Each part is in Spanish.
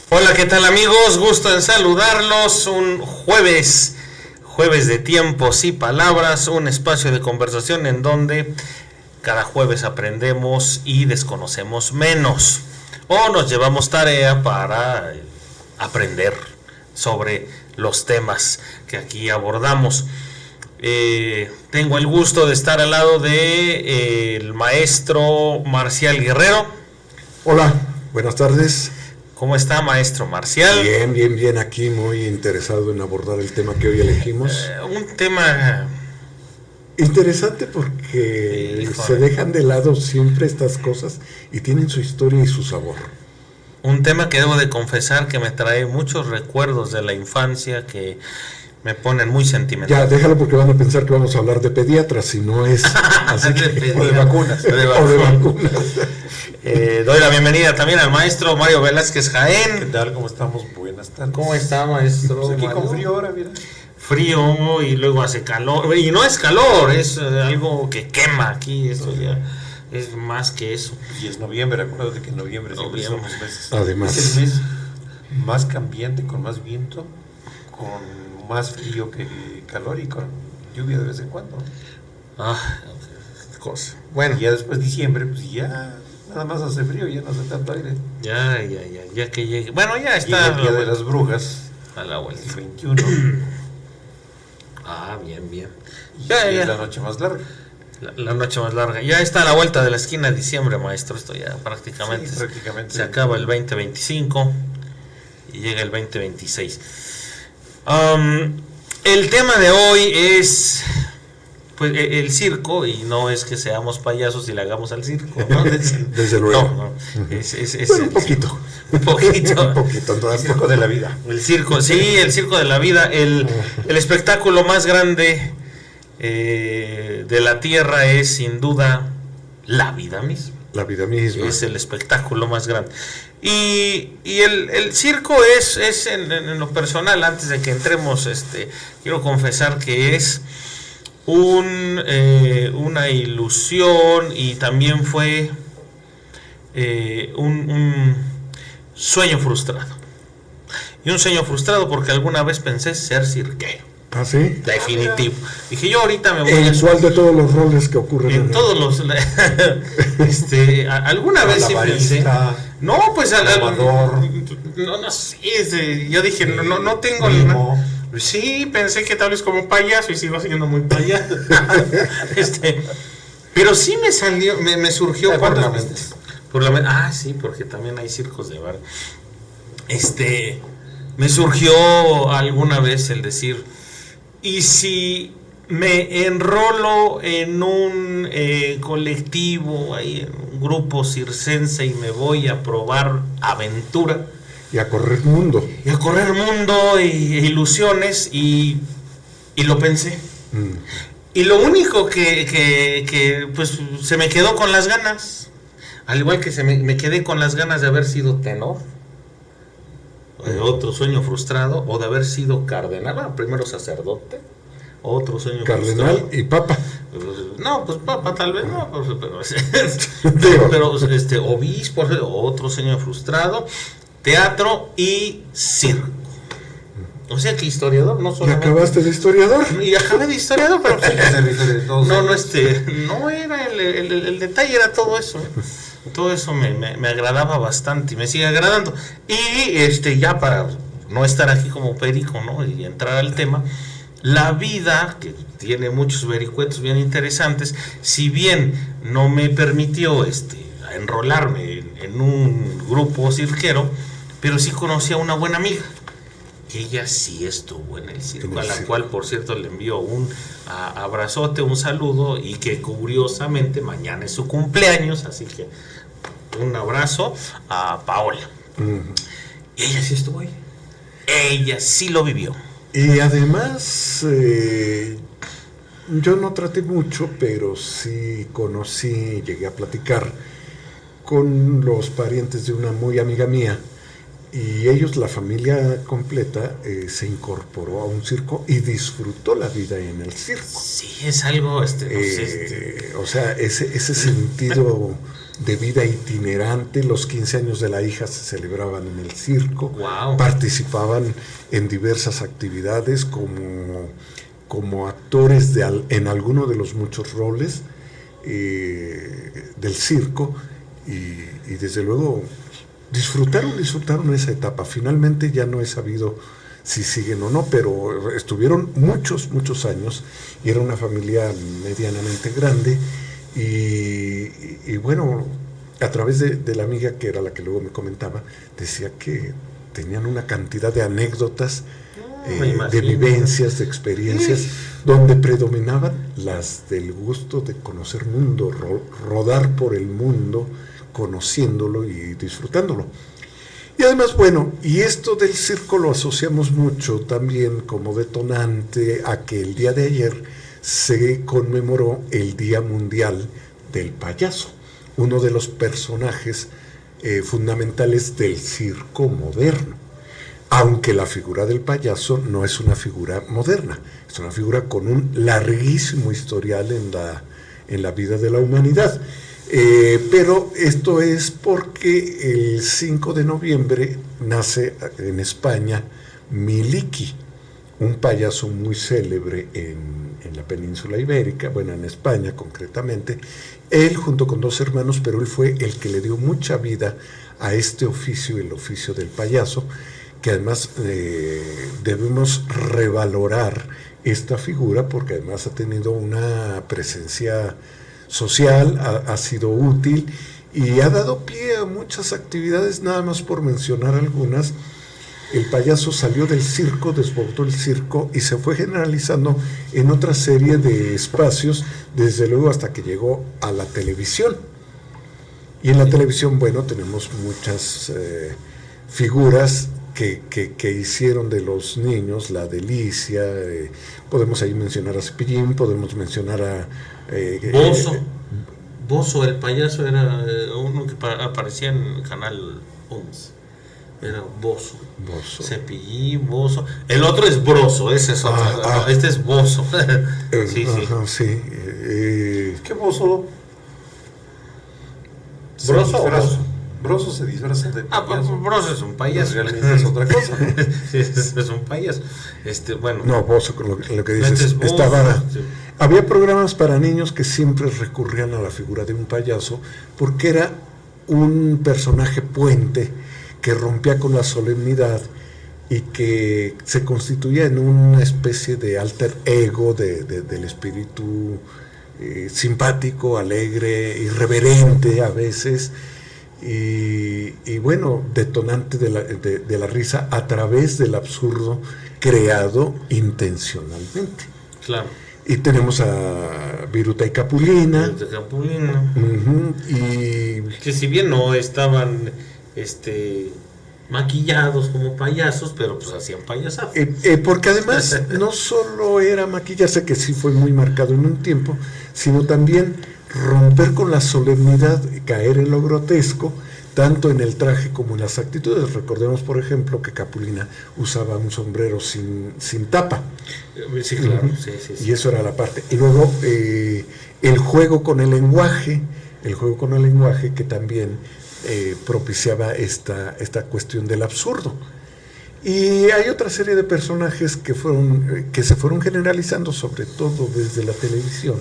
Hola, ¿qué tal amigos? Gusto en saludarlos. Un jueves de tiempos y palabras, un espacio de conversación en donde cada jueves aprendemos y desconocemos menos o nos llevamos tarea para aprender sobre los temas que aquí abordamos. Tengo el gusto de estar al lado de el maestro Marcial Guerrero. Hola, buenas tardes. ¿Cómo está, maestro Marcial? Bien, aquí muy interesado en abordar el tema que hoy elegimos. Un tema interesante porque se dejan de lado siempre estas cosas y tienen su historia y su sabor. Un tema que debo de confesar que me trae muchos recuerdos de la infancia que me ponen muy sentimental. Ya, déjalo porque van a pensar que vamos a hablar de pediatras, si no es así que, o de vacunas. O de vacunas. Doy la bienvenida también al maestro Mario Velázquez Jaén. ¿Qué tal? ¿Cómo estamos? Buenas tardes. ¿Cómo está, maestro? Pues aquí Mario? con frío ahora, mira. Frío y luego hace calor. Y no es calor, es algo que quema aquí. Esto ya es más que eso. Y es noviembre, acuérdate que en noviembre siempre son los meses. Además. Es el mes más cambiante, con más viento, con más frío que calor y con lluvia de vez en cuando. Cosa. Bueno. Y ya después diciembre, pues ya nada más hace frío, ya no hace tanto aire. Ya que llegue. Bueno, ya está. Y el día de las brujas, a la vuelta. el 21. Bien. Y Ya. es la noche más larga. La noche más larga. Ya está a la vuelta de la esquina de diciembre, maestro. Esto ya prácticamente, Sí, prácticamente. se acaba el 2025 y llega el 2026. El tema de hoy es pues el circo, y no es que seamos payasos y le hagamos al circo, ¿no? Desde luego. No. Es Bueno, un poquito. Un poquito. Un poquito. El circo de la vida. El circo, sí, el circo de la vida, el espectáculo más grande de la tierra es sin duda la vida misma. La vida misma. Es el espectáculo más grande. Y el circo es en lo personal, antes de que entremos, quiero confesar que es una ilusión y también fue un sueño frustrado. Y un sueño frustrado porque alguna vez pensé ser cirquero. ¿Ah, sí? Definitivo. Dije, yo ahorita me voy ¿En cuál de todos los roles que ocurren? en todos los alguna vez sí pensé. No, pues no sé, yo dije, no tengo sí, pensé que tal vez como payaso y sigo siendo muy payaso. Pero sí me salió, me surgió por la mente. Sí, porque también hay circos de bar. Me surgió alguna vez el decir, ¿y si me enrolo en un colectivo, ahí, en un grupo circense y me voy a probar aventura? Y a correr mundo. Y a correr mundo e ilusiones y lo pensé. Y lo único que pues se me quedó con las ganas, al igual que me quedé con las ganas de haber sido tenor, otro sueño frustrado, o de haber sido cardenal, primero sacerdote, otro sueño cardenal frustrado. Y papa. No, pues papa tal vez no, pero obispo, otro sueño frustrado, teatro y circo. O sea que historiador, no solo. ¿Y acabaste de historiador? Y acabé de historiador, pero no era el detalle, era todo eso. Todo eso me agradaba bastante y me sigue agradando. Y ya para no estar aquí como perico, ¿no? Y entrar al tema, la vida, que tiene muchos vericuetos bien interesantes, si bien no me permitió enrolarme en un grupo cirquero, pero sí conocí a una buena amiga. Ella sí estuvo en el circo, a la cual, por cierto, le envío un abrazote, un saludo, y que curiosamente mañana es su cumpleaños, así que un abrazo a Paola. Y ella sí estuvo ahí. Ella sí lo vivió. Y además, yo no traté mucho, pero sí conocí, llegué a platicar con los parientes de una muy amiga mía, y ellos, la familia completa, se incorporó a un circo y disfrutó la vida en el circo. Sí, es algo, o sea, ese sentido de vida itinerante. Los 15 años de la hija se celebraban en el circo. Wow. Participaban en diversas actividades como actores en alguno de los muchos roles del circo, y desde luego disfrutaron esa etapa. Finalmente ya no he sabido si siguen o no, pero estuvieron muchos años, y era una familia medianamente grande, y bueno, a través de la amiga, que era la que luego me comentaba, decía que tenían una cantidad de anécdotas, de vivencias, de experiencias, donde predominaban las del gusto de conocer mundo, rodar por el mundo, conociéndolo y disfrutándolo. Y además, bueno, y esto del circo lo asociamos mucho también como detonante a que el día de ayer se conmemoró el Día Mundial del Payaso, uno de los personajes fundamentales del circo moderno. Aunque la figura del payaso no es una figura moderna, es una figura con un larguísimo historial en la vida de la humanidad. Pero esto es porque el 5 de noviembre nace en España Miliki, un payaso muy célebre en la península ibérica, bueno, en España concretamente. Él junto con 2 hermanos, pero él fue el que le dio mucha vida a este oficio, el oficio del payaso, que además debemos revalorar esta figura, porque además ha tenido una presencia social, ha sido útil y ha dado pie a muchas actividades. Nada más por mencionar algunas: el payaso salió del circo, desbordó el circo y se fue generalizando en otra serie de espacios, desde luego hasta que llegó a la televisión. Y en la televisión, bueno, tenemos muchas figuras que hicieron de los niños la delicia. Podemos ahí mencionar a Cepillín, podemos mencionar a Bozo, el payaso, era uno que aparecía en el canal 11. Era Bozo. Cepillín, Bozo. El otro es Broso, ese es otro. Este es Bozo. Sí. ¿Qué Bozo? Broso se disfraza de payaso. Broso es un payaso. Realmente es otra cosa. Es un payaso. Bueno. No, Bozo, lo que dices, había programas para niños que siempre recurrían a la figura de un payaso, porque era un personaje puente que rompía con la solemnidad y que se constituía en una especie de alter ego del espíritu simpático, alegre, irreverente a veces, y bueno, detonante de la risa a través del absurdo creado intencionalmente. Claro. Y tenemos a Viruta y Capulina. Y que si bien no estaban maquillados como payasos, pero pues hacían payasadas. Porque además no solo era maquillarse, que sí fue muy marcado en un tiempo, sino también romper con la solemnidad, caer en lo grotesco, tanto en el traje como en las actitudes. Recordemos, por ejemplo, que Capulina usaba un sombrero sin tapa. Sí, claro. Sí. Y eso era la parte. Y luego el juego con el lenguaje que también propiciaba esta cuestión del absurdo. Y hay otra serie de personajes que se fueron generalizando, sobre todo desde la televisión,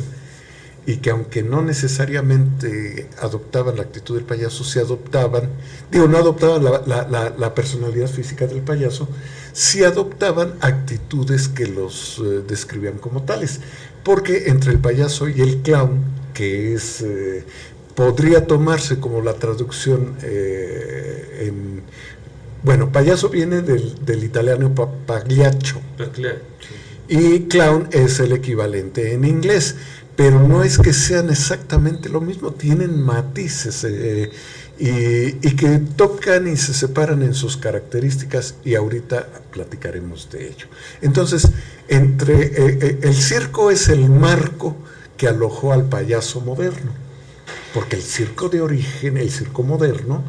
y que aunque no necesariamente adoptaban la actitud del payaso, no adoptaban la personalidad física del payaso, sí adoptaban actitudes que los describían como tales. Porque entre el payaso y el clown, que podría tomarse como la traducción payaso viene del italiano pagliaccio, y clown es el equivalente en inglés. Pero no es que sean exactamente lo mismo, tienen matices y que tocan y se separan en sus características, y ahorita platicaremos de ello. Entonces, el circo es el marco que alojó al payaso moderno, porque el circo de origen, el circo moderno,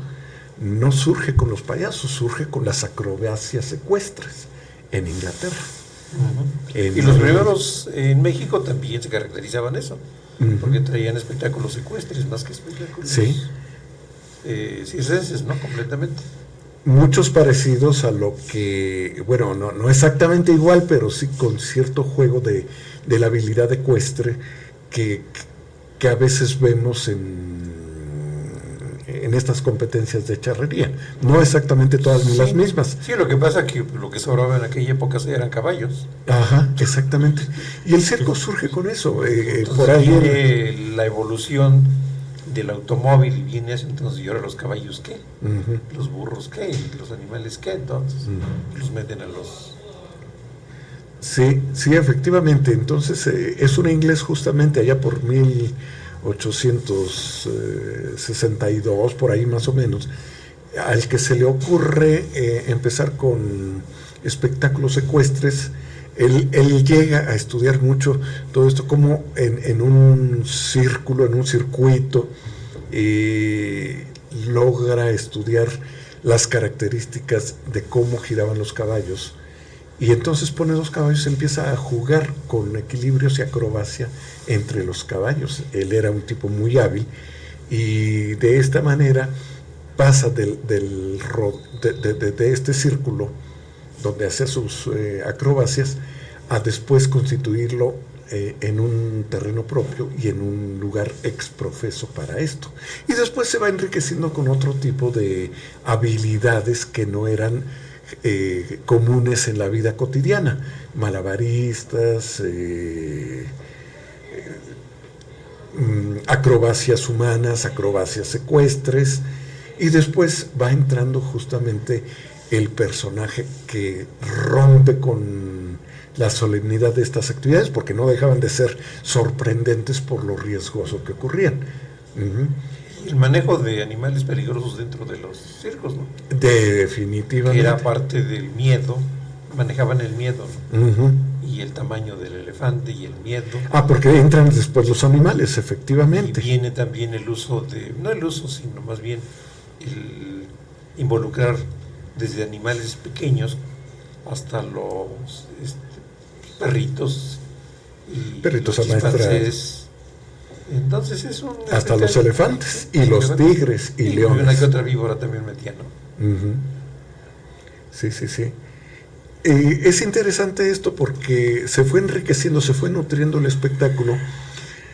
no surge con los payasos, surge con las acrobacias ecuestres en Inglaterra. Y los primeros en México también se caracterizaban eso, porque traían espectáculos ecuestres más que espectáculos. Sí. circenses, ¿no? Completamente. Muchos parecidos a lo que, bueno, no exactamente igual, pero sí con cierto juego de la habilidad ecuestre que a veces vemos en estas competencias de charrería. No exactamente todas ni las mismas. Sí, lo que pasa es que lo que sobraba en aquella época eran caballos. Ajá, exactamente. Y el circo surge con eso. Por ahí viene la evolución del automóvil y viene eso, entonces, ¿y ahora los caballos qué? ¿Los burros qué? ¿Los animales qué? Entonces, los meten a los... Sí, efectivamente. Entonces, es un inglés justamente allá por 1862, por ahí más o menos, al que se le ocurre empezar con espectáculos ecuestres. Él llega a estudiar mucho todo esto, como en un círculo, en un circuito, logra estudiar las características de cómo giraban los caballos. Y entonces pone dos caballos y empieza a jugar con equilibrios y acrobacia entre los caballos. Él era un tipo muy hábil y de esta manera pasa de este círculo donde hacía sus acrobacias a después constituirlo en un terreno propio y en un lugar exprofeso para esto. Y después se va enriqueciendo con otro tipo de habilidades que no eran comunes en la vida cotidiana, malabaristas, acrobacias humanas, acrobacias ecuestres, y después va entrando justamente el personaje que rompe con la solemnidad de estas actividades, porque no dejaban de ser sorprendentes por lo riesgoso que ocurrían. El manejo de animales peligrosos dentro de los circos, ¿no? Definitivamente. Que era parte del miedo, manejaban el miedo, ¿no? Y el tamaño del elefante y el miedo. Porque entran después los animales, efectivamente. Y viene también el uso no el uso, sino más bien el involucrar desde animales pequeños hasta los perritos y perritos los amaestrados. Entonces es un... Hasta los elefantes y los tigres y leones. Y una que otra víbora también metía, ¿no? Sí. Es interesante esto porque se fue enriqueciendo, se fue nutriendo el espectáculo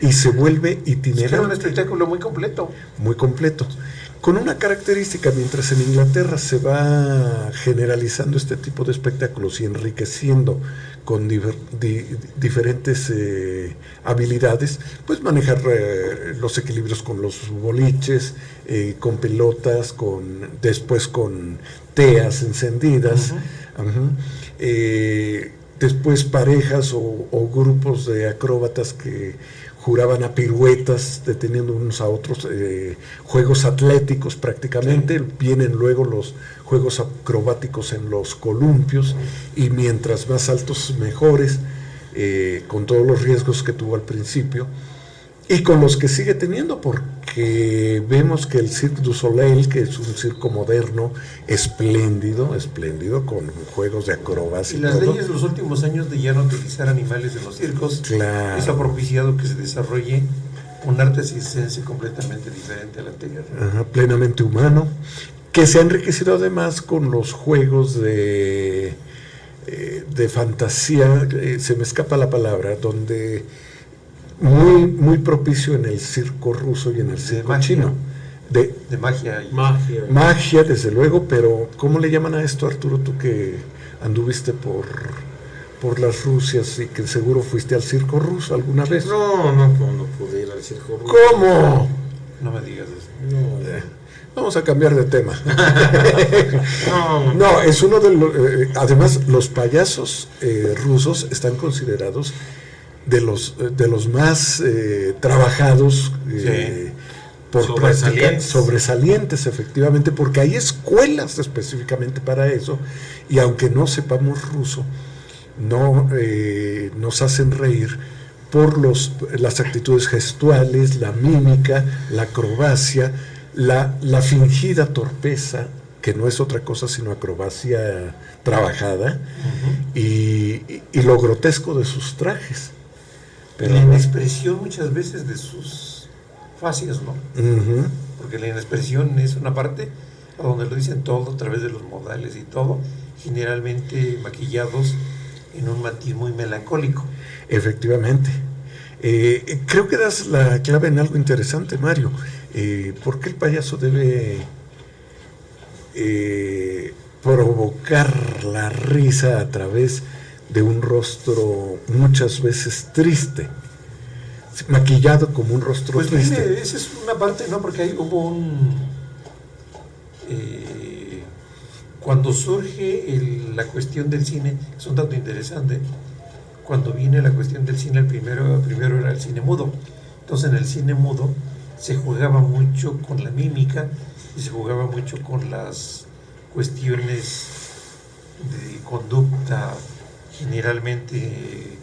y se vuelve itinerante. Era un espectáculo muy completo. Muy completo. Con una característica, mientras en Inglaterra se va generalizando este tipo de espectáculos y enriqueciendo con diferentes habilidades, pues manejar los equilibrios con los boliches, con pelotas, después con teas encendidas, después parejas o grupos de acróbatas que juraban a piruetas, deteniendo unos a otros, juegos atléticos prácticamente. Sí. Vienen luego los juegos acrobáticos en los columpios, y mientras más altos mejores, con todos los riesgos que tuvo al principio, y con los que sigue teniendo, porque vemos que el Cirque du Soleil, que es un circo moderno, espléndido, con juegos de acrobacia. Y las leyes de los últimos años de ya no utilizar animales en los circos, claro, eso ha propiciado que se desarrolle un arte circense completamente diferente al anterior. Plenamente humano, que se ha enriquecido además con los juegos de fantasía, se me escapa la palabra, donde muy propicio en el circo ruso y en el circo chino. De magia, desde luego, pero ¿cómo le llaman a esto, Arturo? Tú que anduviste por las Rusias y que seguro fuiste al circo ruso alguna vez. No pude ir al circo ruso. ¿Cómo? No me digas eso. Vamos a cambiar de tema. No, es uno de los... además, los payasos rusos están considerados de los más trabajados, por sobresalientes, efectivamente, porque hay escuelas específicamente para eso, y aunque no sepamos ruso, nos hacen reír por las actitudes gestuales, la mímica, la acrobacia, la fingida torpeza, que no es otra cosa sino acrobacia trabajada, y lo grotesco de sus trajes. Pero la expresión muchas veces de sus facias, ¿no? porque la inexpresión es una parte a donde lo dicen todo a través de los modales y todo, generalmente maquillados en un matiz muy melancólico. Efectivamente. Creo que das la clave en algo interesante, Mario. ¿Por qué el payaso debe provocar la risa a través de un rostro muchas veces triste? Maquillado como un rostro pues triste. Mire, esa es una parte, ¿no? Porque ahí hubo cuando surge la cuestión del cine, es un dato interesante. Cuando viene la cuestión del cine, el primero era el cine mudo. Entonces, en el cine mudo se jugaba mucho con la mímica y se jugaba mucho con las cuestiones de conducta, generalmente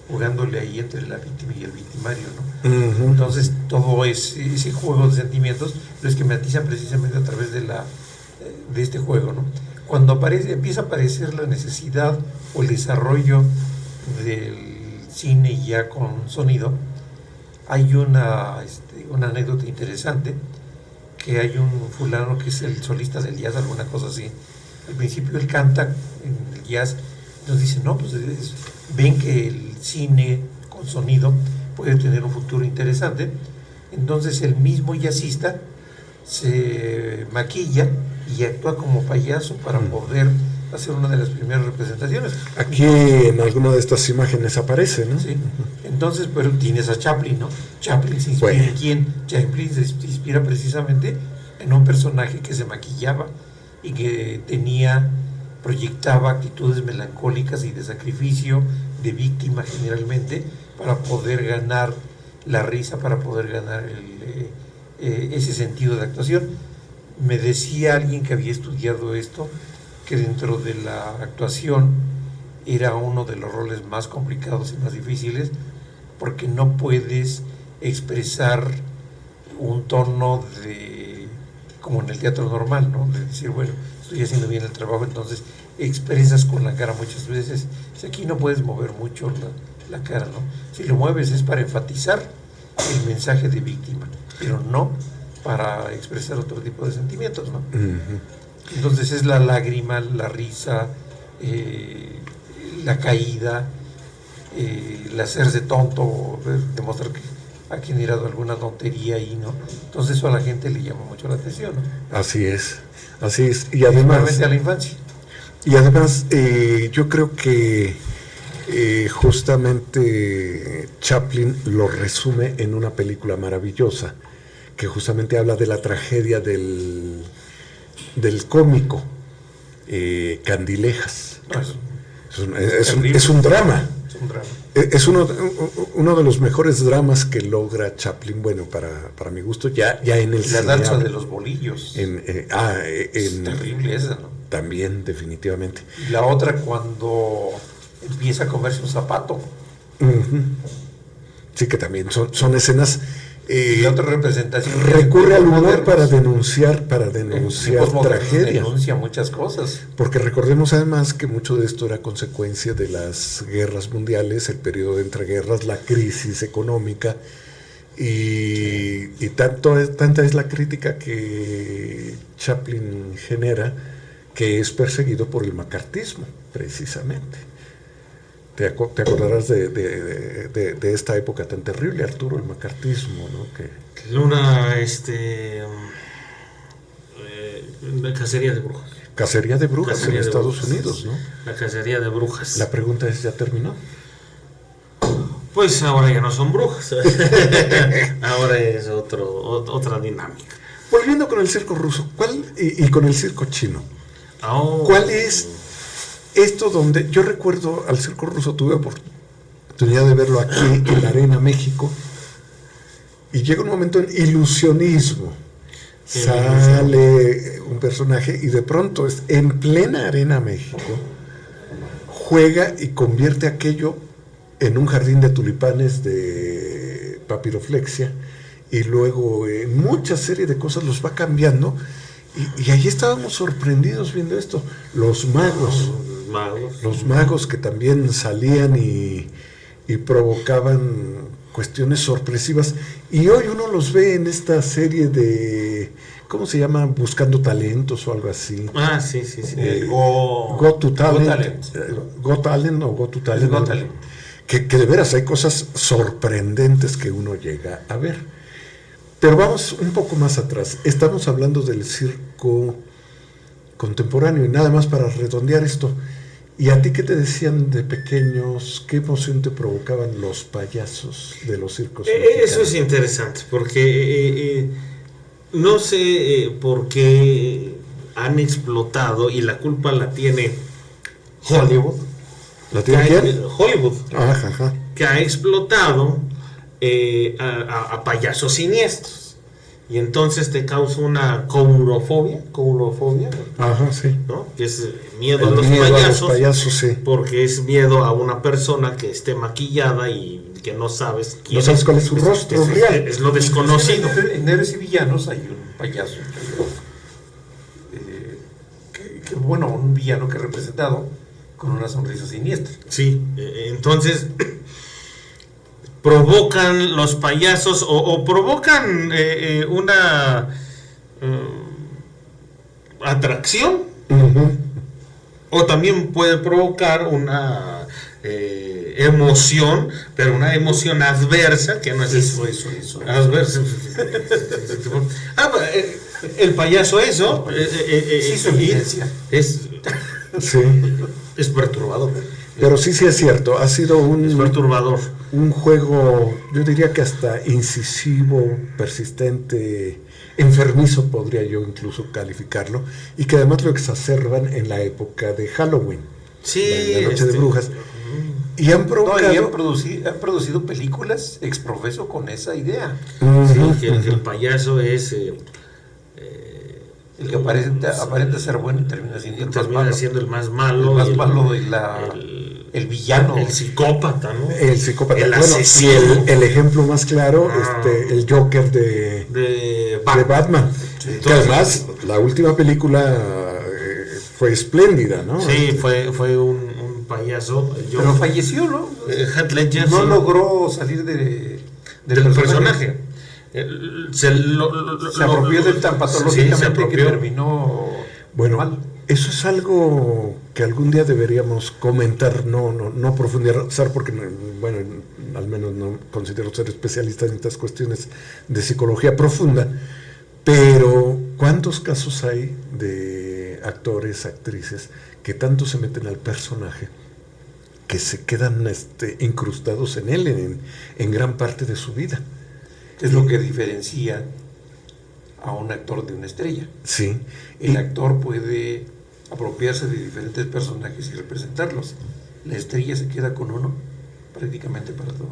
jugándole ahí entre la víctima y el victimario, ¿no? Uh-huh. Entonces, todo ese juego de sentimientos lo esquematizan precisamente a través de este juego, ¿no? Cuando empieza a aparecer la necesidad o el desarrollo del cine ya con sonido, hay una anécdota interesante, que hay un fulano que es el solista del jazz, alguna cosa así. Al principio él canta en el jazz, entonces dice, no, pues ven que el cine con sonido puede tener un futuro interesante. Entonces el mismo jazzista se maquilla y actúa como payaso para poder hacer una de las primeras representaciones. Aquí en alguna de estas imágenes aparece, ¿no? Sí. Entonces, pero tienes a Chaplin, ¿no? Chaplin se inspira en quién? Chaplin se inspira precisamente en un personaje que se maquillaba y que proyectaba actitudes melancólicas y de sacrificio, de víctima generalmente, para poder ganar la risa, para poder ganar ese sentido de actuación. Me decía alguien que había estudiado esto, que dentro de la actuación era uno de los roles más complicados y más difíciles, porque no puedes expresar un tono como en el teatro normal, ¿no? De decir, bueno, estoy haciendo bien el trabajo, entonces expresas con la cara muchas veces. Si aquí no puedes mover mucho la cara, ¿no? Si lo mueves es para enfatizar el mensaje de víctima, pero no para expresar otro tipo de sentimientos, ¿no? Uh-huh. Entonces es la lágrima, la risa, la caída, el hacerse tonto, demostrar que ha generado alguna tontería ahí, ¿no? Entonces eso a la gente le llama mucho la atención, ¿no? Así es. Y además, a la infancia. Y además, yo creo que justamente Chaplin lo resume en una película maravillosa, que justamente habla de la tragedia del cómico, Candilejas. Es un drama. Es uno de los mejores dramas que logra Chaplin, bueno, para mi gusto, ya en el cine. La danza de los bolillos. Es terrible esa, ¿no? También, definitivamente. Y la otra cuando empieza a comerse un zapato. Uh-huh. Sí, que también son escenas. Y otra representación. Recurre al humor para denunciar tragedia. Denuncia muchas cosas. Porque recordemos además que mucho de esto era consecuencia de las guerras mundiales, el periodo de entreguerras, la crisis económica, y tanta es la crítica que Chaplin genera, que es perseguido por el macartismo, precisamente. Te acordarás de esta época tan terrible, Arturo, el macartismo, ¿no? La cacería de brujas. Cacería de brujas en Estados Unidos, ¿no? La cacería de brujas. La pregunta es, ¿ya terminó? Pues ahora ya no son brujas. Ahora es otra dinámica. Volviendo con el circo ruso, y con el circo chino, ¿cuál es esto donde yo recuerdo al circo ruso? Tuve oportunidad de verlo aquí en la Arena México, y llega un momento en ilusionismo. Sale un personaje y de pronto en plena Arena México juega y convierte aquello en un jardín de tulipanes de papiroflexia, y luego en mucha serie de cosas los va cambiando, y ahí estábamos sorprendidos viendo esto. Los magos que también salían y provocaban cuestiones sorpresivas, y hoy uno los ve en esta serie de ¿cómo se llama? Buscando talentos o algo así. Ah, sí. Go to Talent. Got Talent o Go to Talent. Got Talent. Que de veras hay cosas sorprendentes que uno llega a ver. Pero vamos un poco más atrás. Estamos hablando del circo contemporáneo y nada más para redondear esto. ¿Y a ti qué te decían de pequeños? ¿Qué emoción te provocaban los payasos de los circos mexicanos? Eso es interesante, porque no sé por qué han explotado y la culpa la tiene Hollywood. ¿La tiene quién? Hollywood. Ajá. Que ha explotado a payasos siniestros. Y entonces te causa una coulrofobia, Ajá, sí. ¿no? Que es miedo a los payasos, sí. porque es miedo a una persona que esté maquillada y que no sabes quién no sabes cuál es su rostro real. Es lo desconocido. En Héroes y Villanos hay un payaso, bueno, un villano que es representado con una sonrisa siniestra. Sí, entonces provocan los payasos o provocan una atracción, o también puede provocar una emoción, pero una emoción adversa, que no es Eso. adversa. El payaso eso sí, su evidencia. Es perturbador. Pero sí es cierto, ha sido Es perturbador. un juego, yo diría que hasta incisivo, persistente, enfermizo podría yo incluso calificarlo, y que además lo exacerban en la época de Halloween, Sí, la Noche de Brujas. Y han provocado... han producido películas ex profeso con esa idea. Sí, que el payaso es El que aparenta ser bueno y termina siendo el más malo. El más malo el villano. El psicópata, ¿no? El psicópata. El bueno, asesino. y el ejemplo más claro, el Joker de Batman. Sí, que además, la última película fue espléndida, ¿no? Sí, fue un payaso. Pero falleció, ¿no? Heath Ledger no logró salir del personaje. Se apropió del tan patológicamente que terminó mal. Eso es algo que algún día deberíamos comentar, no profundizar, porque, bueno, al menos no considero ser especialista en estas cuestiones de psicología profunda, pero ¿cuántos casos hay de actores, actrices, que tanto se meten al personaje que se quedan incrustados en él en gran parte de su vida? Es lo que diferencia a un actor de una estrella. Sí. El actor puede apropiarse de diferentes personajes y representarlos. La estrella se queda con uno prácticamente para todo.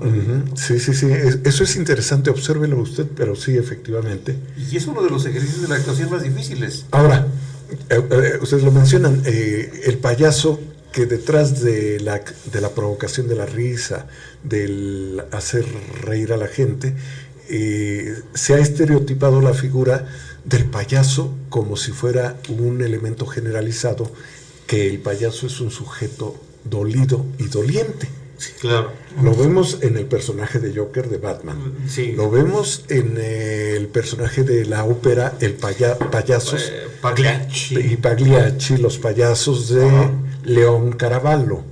Sí. Eso es interesante, obsérvelo usted, pero sí, efectivamente. Y es uno de los ejercicios de la actuación más difíciles. Ahora, ustedes lo mencionan, el payaso que detrás de la provocación de la risa, del hacer reír a la gente, se ha estereotipado la figura del payaso como si fuera un elemento generalizado, que el payaso es un sujeto dolido y doliente. Sí, claro. Lo vemos en el personaje de Joker de Batman. Sí. Lo vemos en el personaje de la ópera, el payasos Pagliacci, los payasos de León Caravallo.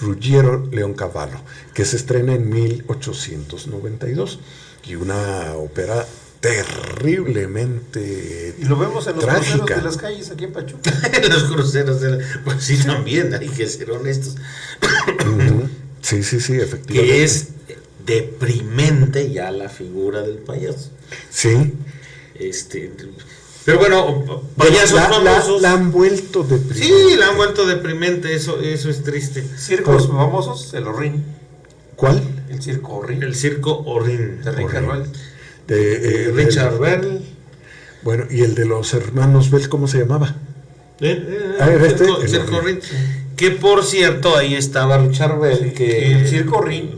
Ruggiero Leoncavallo, que se estrena en 1892, y una ópera terriblemente y lo vemos en los trágica. cruceros de las calles aquí en Pachuca. En los cruceros pues sí, también hay que ser honestos. Sí, efectivamente. Que es deprimente ya la figura del payaso. Sí. Pero bueno, payasos famosos la han vuelto deprimente. Sí, la han vuelto deprimente, eso es triste. Circos famosos, el Orrin. ¿Cuál? El circo Orrin. El circo Orrin. De Richard Bell. Richard Bell. Bueno, y el de los hermanos Bell, ¿cómo se llamaba? El circo Orrin. Que por cierto, ahí estaba Richard Bell. Que el circo Orrin,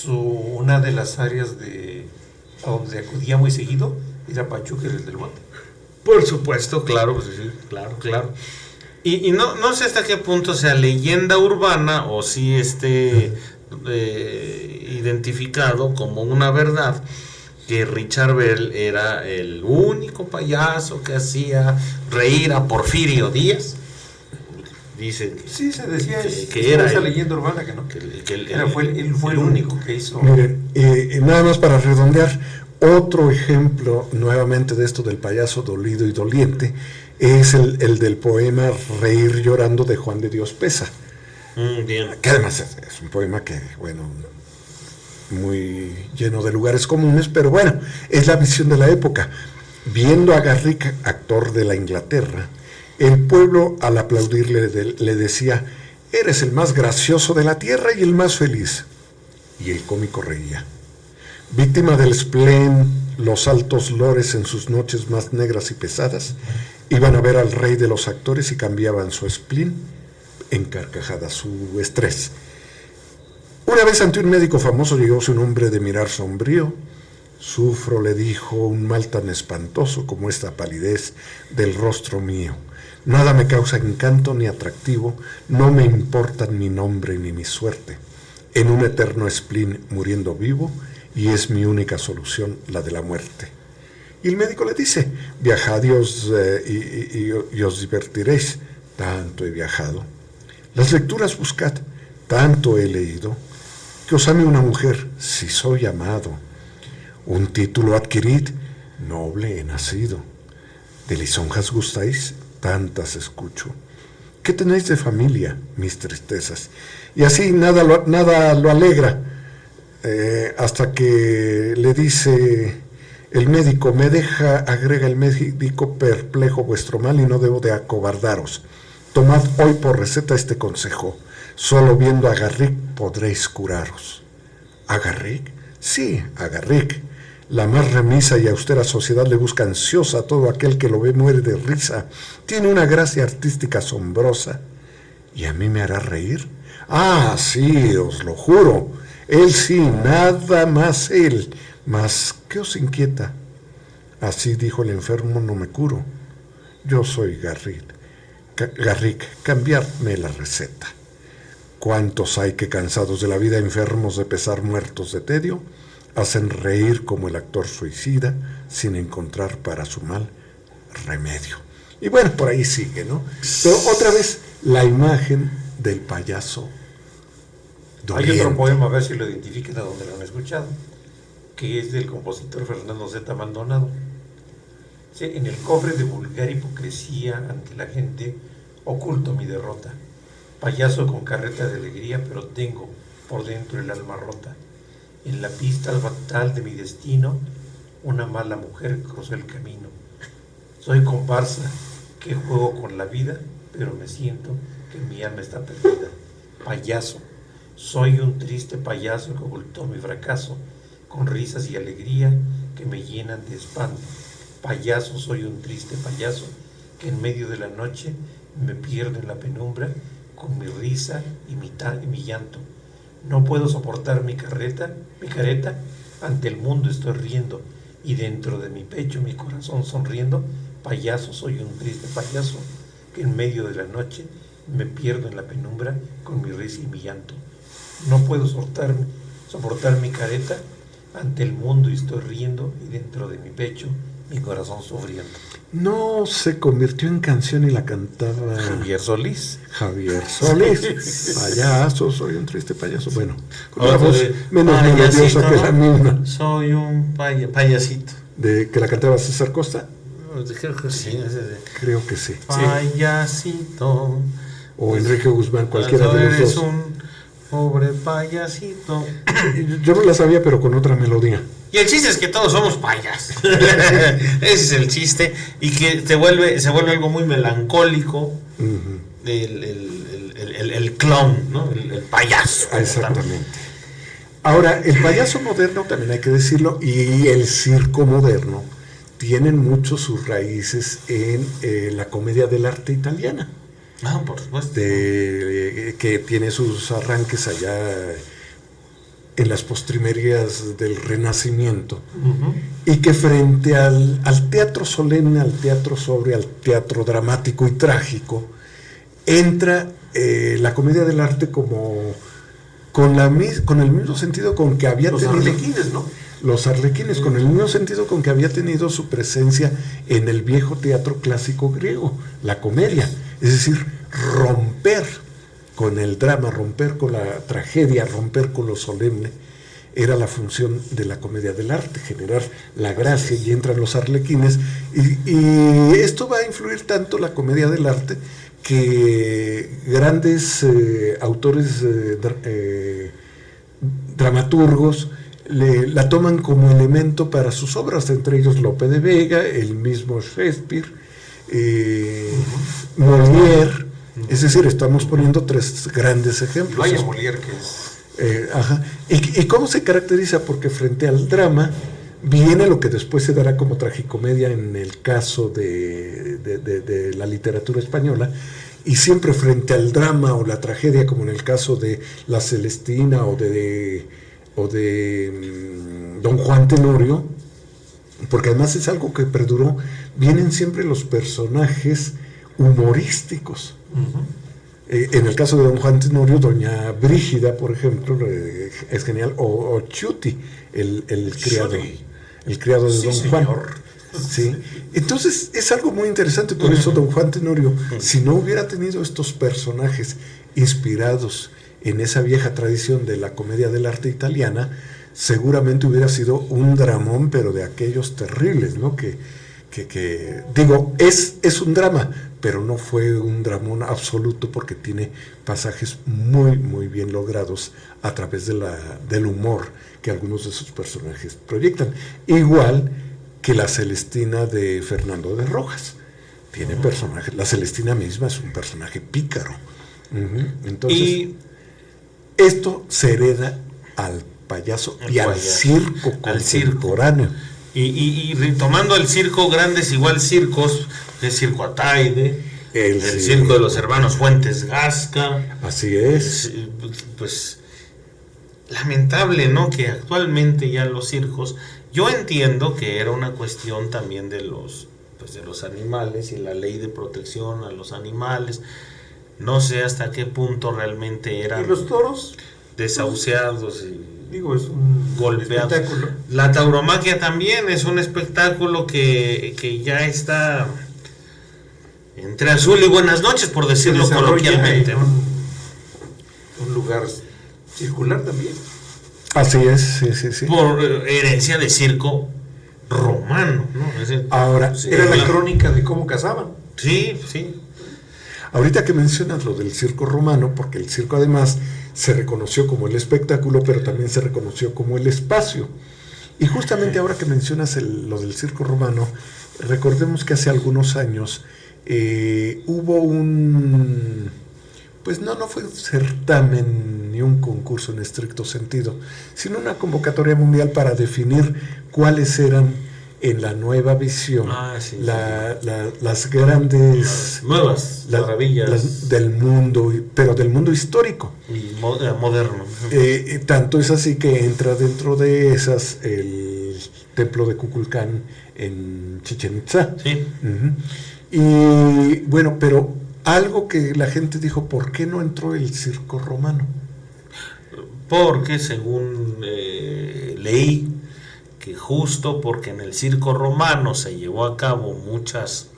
una de las áreas a donde acudía muy seguido, era Pachuca, el del Monte. Por supuesto, claro, pues sí, claro. Y no sé hasta qué punto sea leyenda urbana o si identificado como una verdad que Richard Bell era el único payaso que hacía reír a Porfirio Díaz. Dice sí, se decía que era esa él, leyenda urbana que no, que él fue el único que hizo. Miren, nada más para redondear, otro ejemplo nuevamente de esto del payaso dolido y doliente es el del poema Reír llorando de Juan de Dios Pesa. Bien. Que además es un poema que, bueno, muy lleno de lugares comunes, pero bueno, es la visión de la época. Viendo a Garrick, actor de la Inglaterra, el pueblo al aplaudirle le decía: eres el más gracioso de la tierra y el más feliz. Y el cómico reía. Víctima del spleen, los altos lores en sus noches más negras y pesadas iban a ver al rey de los actores y cambiaban su spleen en carcajadas, su estrés. Una vez ante un médico famoso llegóse un hombre de mirar sombrío. Sufro, le dijo, un mal tan espantoso como esta palidez del rostro mío. Nada me causa encanto ni atractivo, no me importan mi nombre ni mi suerte. En un eterno spleen muriendo vivo, y es mi única solución la de la muerte. Y el médico le dice: viajad y os divertiréis, tanto he viajado. Las lecturas buscad, tanto he leído. Que os ame una mujer, si soy amado. Un título adquirid, noble he nacido. De lisonjas gustáis, tantas escucho. ¿Qué tenéis de familia, mis tristezas? Y así nada lo alegra, hasta que le dice el médico: me deja, agrega el médico, perplejo vuestro mal y no debo de acobardaros. Tomad hoy por receta este consejo: solo viendo a Garrick podréis curaros. ¿A Garrick? Sí, a Garrick. La más remisa y austera sociedad le busca ansiosa a todo aquel que lo ve muere de risa. Tiene una gracia artística asombrosa. ¿Y a mí me hará reír? Ah, sí, os lo juro. Él sí, nada más él. Mas, ¿qué os inquieta? Así dijo el enfermo, no me curo. Yo soy Garrick, cambiadme la receta. ¿Cuántos hay que, cansados de la vida, enfermos de pesar, muertos de tedio, hacen reír como el actor suicida sin encontrar para su mal remedio? Y bueno, por ahí sigue, ¿no? Pero otra vez, la imagen del payaso doliente. Hay otro poema, a ver si lo identifican, a donde lo han escuchado, que es del compositor Fernando Z. Maldonado. Sí, en el cofre de vulgar hipocresía ante la gente oculto mi derrota. Payaso con carreta de alegría, pero tengo por dentro el alma rota. En la pista fatal de mi destino, una mala mujer cruzó el camino. Soy comparsa que juego con la vida, pero me siento que mi alma está perdida. Payaso, soy un triste payaso que ocultó mi fracaso, con risas y alegría que me llenan de espanto. Payaso, soy un triste payaso que en medio de la noche me pierdo en la penumbra con mi risa y mi llanto. No puedo soportar mi careta, ante el mundo estoy riendo, y dentro de mi pecho mi corazón sonriendo. Payaso, soy un triste payaso que en medio de la noche me pierdo en la penumbra con mi risa y mi llanto. No puedo soportar mi careta, ante el mundo estoy riendo, y dentro de mi pecho mi corazón sufriendo. No se convirtió en canción y la cantaba Javier Solís. Payaso, soy un triste payaso. Bueno, con Otro una voz de menos melodiosa que ¿no? la misma. Soy un payasito. ¿De que la cantaba César Costa? Creo que sí. Creo que sí. Payasito. O Enrique Guzmán, cualquiera de los Eres dos. un pobre payasito. Yo no la sabía, pero con otra melodía. Y el chiste es que todos somos payas. Ese es el chiste. Y que se vuelve algo muy melancólico. Uh-huh. El clown, ¿no? El payaso. Exactamente. Ahora, el payaso moderno, también hay que decirlo, y el circo moderno tienen mucho sus raíces en la comedia del arte italiana. Ah, por supuesto. Que tiene sus arranques allá en las postrimerías del Renacimiento. Uh-huh. Y que frente al teatro solemne, al teatro sobrio, al teatro dramático y trágico, entra la comedia del arte como con el mismo sentido con que había Los tenido arlequines, ¿no? los arlequines, con el mismo sentido con que había tenido su presencia en el viejo teatro clásico griego, la comedia, es decir, romper con el drama, romper con la tragedia, romper con lo solemne, era la función de la comedia del arte, generar la gracia, y entran los arlequines, y esto va a influir tanto la comedia del arte que grandes autores dramaturgos la toman como elemento para sus obras, entre ellos Lope de Vega, el mismo Shakespeare, Molière, es decir, estamos poniendo 3 grandes ejemplos. Vaya Molière que es... Ajá. ¿Y cómo se caracteriza? Porque frente al drama viene lo que después se dará como tragicomedia en el caso de la literatura española, y siempre frente al drama o la tragedia, como en el caso de La Celestina o de Don Juan Tenorio, porque además es algo que perduró, vienen siempre los personajes humorísticos. Uh-huh. En el caso de Don Juan Tenorio, Doña Brígida, por ejemplo, es genial, o Chuti, el criado de Don Juan. Sí. Entonces es algo muy interesante, por eso Don Juan Tenorio, si no hubiera tenido estos personajes inspirados en esa vieja tradición de la comedia del arte italiana, seguramente hubiera sido un dramón, pero de aquellos terribles, ¿no? Que digo, es un drama, pero no fue un dramón absoluto, porque tiene pasajes muy, muy bien logrados a través del humor que algunos de sus personajes proyectan. Igual que La Celestina de Fernando de Rojas. Tiene personajes, la Celestina misma es un personaje pícaro. Entonces, esto se hereda al payaso y al circo contemporáneo. Y retomando el circo, grandes igual circos, el circo Ataide, el circo de los hermanos Fuentes Gasca. Así es. Pues lamentable, ¿no? Que actualmente ya los circos, yo entiendo que era una cuestión también de los animales y la ley de protección a los animales. No sé hasta qué punto realmente eran. ¿Y los toros? Desahuciados y digo, es un golpeados. espectáculo. La tauromaquia también es un espectáculo que ya está entre azul y buenas noches, por decirlo coloquialmente. Un lugar circular también. Así es, sí. Por herencia de circo romano, ¿no? Ahora, era la crónica de cómo cazaban. Sí. Ahorita que mencionas lo del circo romano, porque el circo además se reconoció como el espectáculo, pero también se reconoció como el espacio. Y justamente ahora que mencionas lo del circo romano, recordemos que hace algunos años hubo pues no fue un certamen ni un concurso en estricto sentido, sino una convocatoria mundial para definir cuáles eran en la nueva visión las grandes nuevas maravillas del mundo, pero del mundo histórico y moderno. Tanto es así que entra dentro de esas el templo de Kukulcán en Chichén Itzá. Sí. Y bueno, pero algo que la gente dijo, ¿por qué no entró el circo romano? Porque según leí, que justo porque en el circo romano se llevó a cabo muchas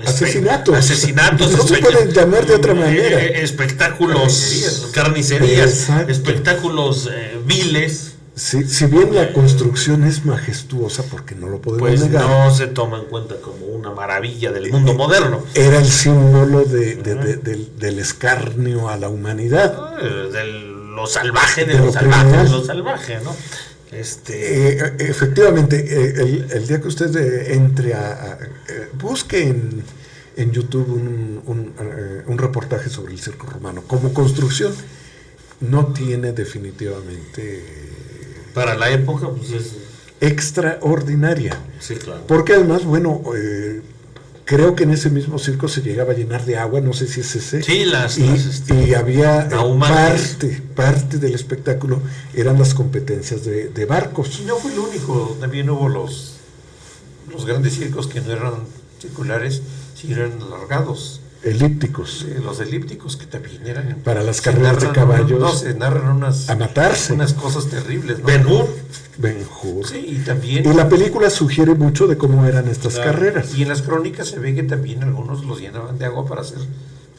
asesinatos no se pueden llamar de otra manera, espectáculos, carnicerías, espectáculos viles. Si bien la construcción es majestuosa, porque no lo podemos pues negar, no se toma en cuenta como una maravilla del mundo moderno. Era el símbolo del escarnio a la humanidad, lo salvaje de lo salvaje, ¿no? Efectivamente, el día que usted entre busque en YouTube un reportaje sobre el circo romano, como construcción no tiene definitivamente, para la época, pues es extraordinaria. Sí, claro. Porque además, bueno, creo que en ese mismo circo se llegaba a llenar de agua, no sé si es ese. Sí, y había parte del espectáculo eran las competencias de barcos. Y no fue el único, también hubo los grandes circos que no eran circulares, sino eran alargados. elípticos. Los elípticos que también eran... Para las carreras de caballos. No, se narran a matarse. unas cosas terribles, ¿no? Ben-Hur. Sí, y también... Y la película sugiere mucho de cómo eran estas carreras. Y en las crónicas se ve que también algunos los llenaban de agua para hacer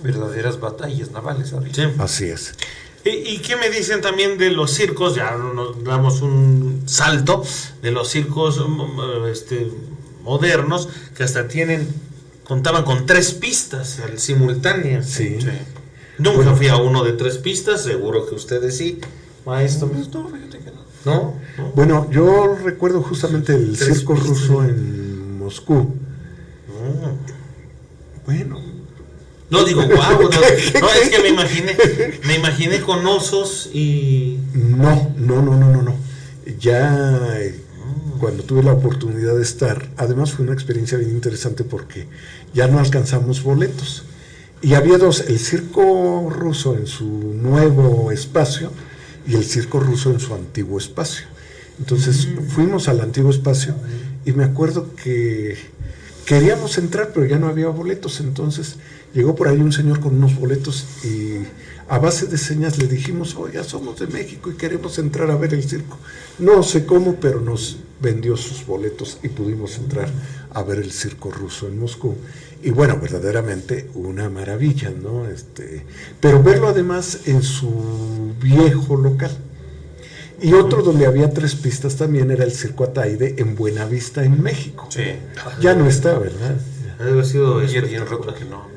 verdaderas batallas navales. Sí. Así es. ¿Y qué me dicen también de los circos? Ya nos damos un salto de los circos modernos, que hasta contaban con 3 pistas simultáneas. Sí. Nunca fui a uno de 3 pistas, seguro que ustedes sí, maestro. No, fíjate que no. ¿No? Bueno, yo recuerdo justamente el 3 circo pistas. ruso en Moscú. Bueno. No digo, guau, no, es que me imaginé con osos y... No. Ya cuando tuve la oportunidad de estar, además fue una experiencia bien interesante porque ya no alcanzamos boletos. Y había 2, el circo ruso en su nuevo espacio y el circo ruso en su antiguo espacio. Entonces fuimos al antiguo espacio y me acuerdo que queríamos entrar, pero ya no había boletos. Entonces llegó por ahí un señor con unos boletos y a base de señas le dijimos, oiga, somos de México y queremos entrar a ver el circo. No sé cómo, pero nos vendió sus boletos y pudimos entrar a ver el circo ruso en Moscú. Y bueno, verdaderamente una maravilla, ¿no? Pero verlo además en su viejo local. Y otro donde había 3 pistas también era el Circo Ataide en Buenavista, en México. Sí. Ya no está, ¿verdad? Debe haber sido Ayer tiene rato que no.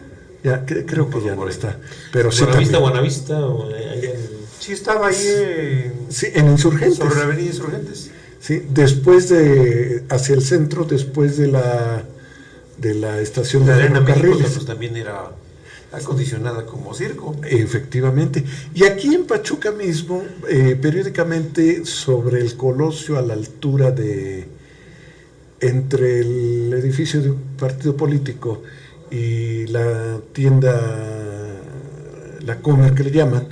Ya, creo que ya no está. Pero sí Buenavista, Sí, estaba ahí sí, en Insurgentes. sobre la avenida Insurgentes. Sí, hacia el centro, después de la estación de Arena México, ferrocarriles. pues también era acondicionada como circo. Efectivamente. Y aquí en Pachuca mismo, periódicamente sobre el Colosio, a la altura entre el edificio de un partido político y la tienda, la Comer que le llaman,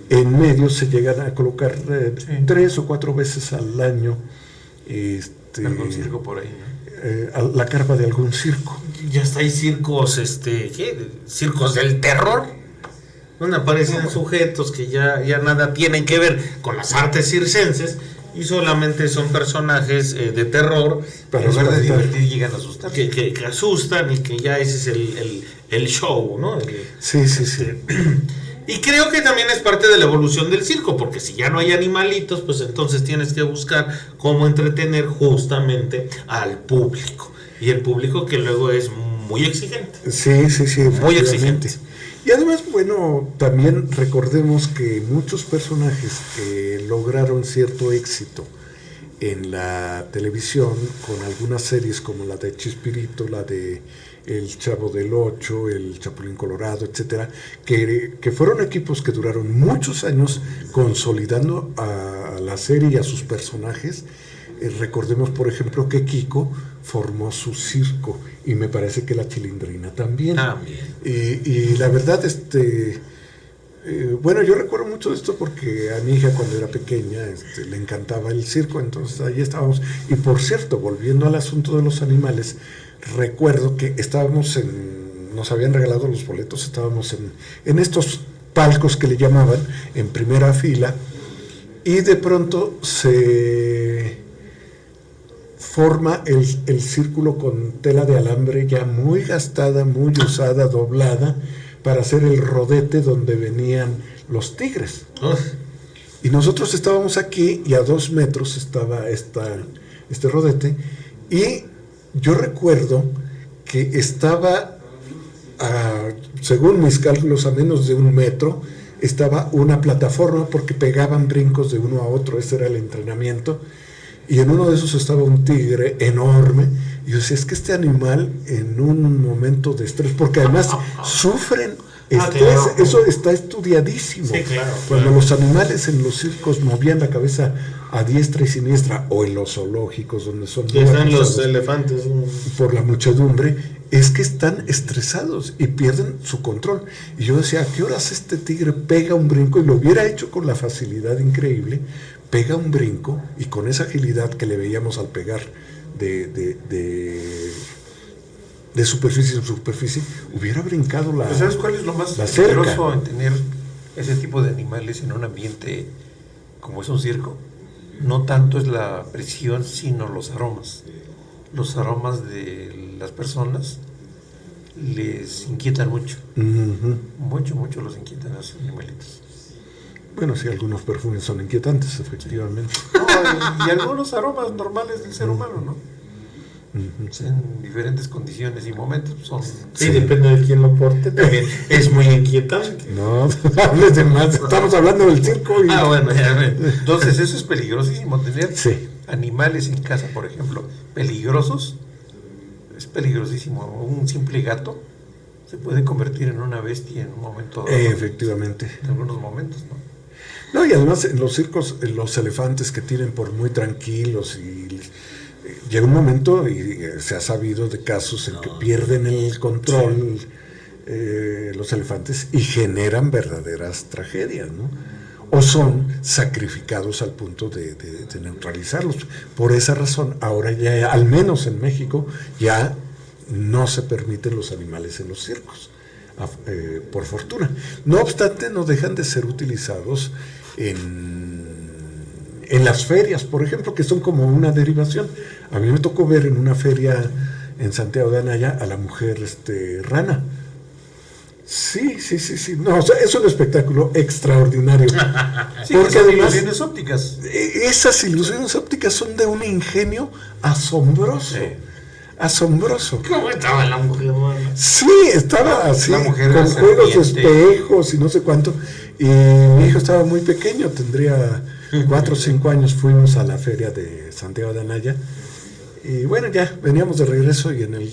en medio se llegan a colocar 3 o 4 veces al año algún circo por ahí, ¿no? La carpa de algún circo. Ya está, hay circos, circos del terror, donde aparecen sujetos que ya nada tienen que ver con las artes circenses y solamente son personajes de terror, Para en lugar de espantar. divertir llegan a asustar. que asustan y que ya ese es el show, ¿no? Sí. Y creo que también es parte de la evolución del circo, porque si ya no hay animalitos, pues entonces tienes que buscar cómo entretener justamente al público. Y el público que luego es muy exigente. Sí, Muy exigente. Y además, bueno, también recordemos que muchos personajes que lograron cierto éxito en la televisión, con algunas series como la de Chespirito, la de El Chavo del Ocho, El Chapulín Colorado, etcétera, que fueron equipos que duraron muchos años consolidando a la serie y a sus personajes. Recordemos, por ejemplo, que Kiko formó su circo y me parece que la Chilindrina también. Y la verdad, bueno, yo recuerdo mucho de esto porque a mi hija cuando era pequeña le encantaba el circo, entonces ahí estábamos. Y por cierto, volviendo al asunto de los animales, recuerdo que nos habían regalado los boletos, estábamos en estos palcos que le llamaban, en primera fila, y de pronto se forma el círculo con tela de alambre ya muy gastada, muy usada, doblada, para hacer el rodete donde venían los tigres. Y nosotros estábamos aquí y a 2 metros estaba este rodete, y yo recuerdo que estaba, según mis cálculos, a menos de 1 metro, estaba una plataforma porque pegaban brincos de uno a otro, ese era el entrenamiento, y en uno de esos estaba un tigre enorme, y yo decía, es que este animal en un momento de estrés, porque además sufren estrés, claro. Eso está estudiadísimo. Sí, claro, Cuando los animales en los circos movían la cabeza a diestra y siniestra, o en los zoológicos donde son están los elefantes por la muchedumbre, es que están estresados y pierden su control. Y yo decía, ¿a qué horas este tigre pega un brinco? Y lo hubiera hecho con la facilidad increíble, pega un brinco y con esa agilidad que le veíamos al pegar de superficie en superficie, hubiera brincado la... ¿Sabes cuál es lo más peligroso en tener ese tipo de animales en un ambiente como es un circo? No tanto es la presión, sino los aromas. Los aromas de las personas les inquietan mucho. Mucho los inquietan a esos animalitos. Bueno, sí, algunos perfumes son inquietantes, efectivamente. No, y algunos aromas normales del ser humano, ¿no? En diferentes condiciones y momentos son... Sí, depende de quién lo porte, también es muy inquietante. No, hables de más, estamos hablando del circo. Bueno, ya ven. Entonces eso es peligrosísimo, tener sí. animales en casa, por ejemplo, peligrosos, es peligrosísimo. Un simple gato se puede convertir en una bestia en un momento dado. Efectivamente. En algunos momentos, ¿no? No, y además en los circos, los elefantes que tienen por muy tranquilos y llega un momento, y se ha sabido de casos en que pierden el control los elefantes y generan verdaderas tragedias, ¿no? O son sacrificados al punto de neutralizarlos. Por esa razón, ahora ya, al menos en México, ya no se permiten los animales en los circos, por fortuna. No obstante, no dejan de ser utilizados en las ferias, por ejemplo, que son como una derivación. A mí me tocó ver en una feria en Santiago de Anaya a la mujer rana. Sí. No, o sea, es un espectáculo extraordinario. Sí, porque esas además, ilusiones ópticas. Esas ilusiones ópticas son de un ingenio asombroso. Sí. Asombroso. ¿Cómo estaba la mujer? Sí, estaba así, La mujer con era juegos de serpiente. espejos y no sé cuánto. Y mi hijo estaba muy pequeño, tendría 4 o 5 años. Fuimos a la feria de Santiago de Anaya. Y bueno, ya veníamos de regreso y en el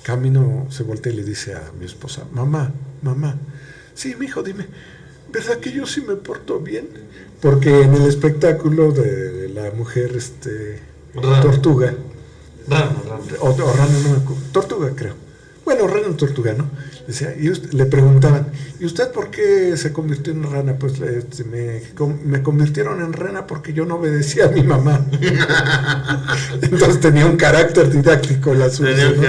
camino se voltea y le dice a mi esposa: mamá, sí, mi hijo, dime, ¿verdad que yo sí me porto bien? Porque en el espectáculo de la mujer tortuga, Rana. o rana, no me acuerdo, tortuga creo, bueno, rana o tortuga, ¿no? Decía, le preguntaban, ¿y usted por qué se convirtió en rana? Pues me convirtieron en rana porque yo no obedecía a mi mamá. Entonces tenía un carácter didáctico el asunto, ¿no?